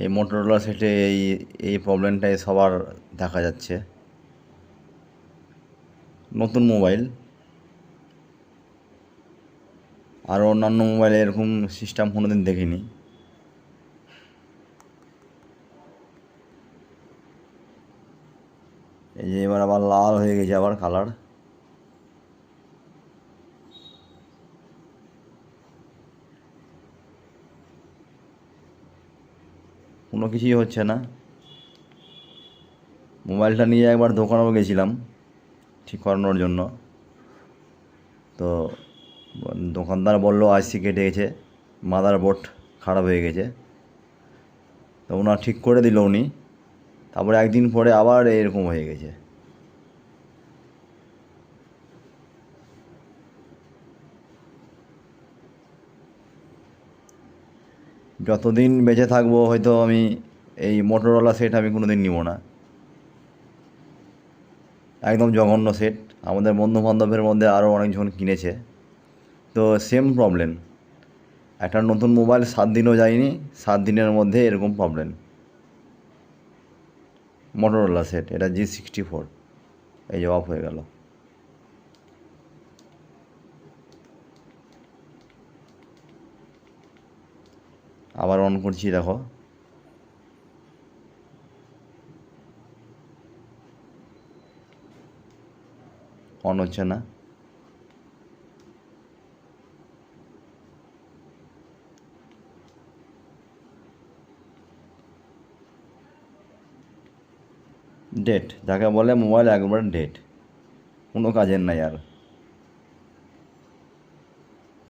এই মোটরোলা সেটে এই প্রবলেমটাই সবার দেখা যাচ্ছে। নতুন মোবাইল, আর অন্যান্য মোবাইলে এরকম সিস্টেম কোনোদিন দেখিনি। এই যে এবার আবার লাল হয়ে গেছে, আবার কালার। কোনো কিছুই হচ্ছে না। মোবাইলটা নিয়ে একবার দোকানেও গেছিলাম ঠিক করানোর জন্য, তো দোকানদার বললো আইসি কেটে গেছে, মাদারবোর্ড খারাপ হয়ে গেছে। তো ওনার ঠিক করে দিল উনি, তারপরে একদিন পরে আবার এরকম হয়ে গেছে। যতদিন বেঁচে থাকবো হয়তো আমি এই মোটরওয়ালা সেট আমি কোনো দিন নিব না। একদম জঘন্য সেট। আমাদের বন্ধু বান্ধবের মধ্যে আরও অনেকজন কিনেছে, তো সেম প্রবলেম। একটা নতুন মোবাইল 7 দিনও যায়নি, 7 দিনের মধ্যে এরকম প্রবলেম। মোটরোলা সেট, এটা G64। এই যে অফ হয়ে গেল। আবার অন করছি, দেখো। অন হচ্ছে না। ডেট, যাকে বলে মোবাইল একবার ডেট, কোনো কাজের নাই আর।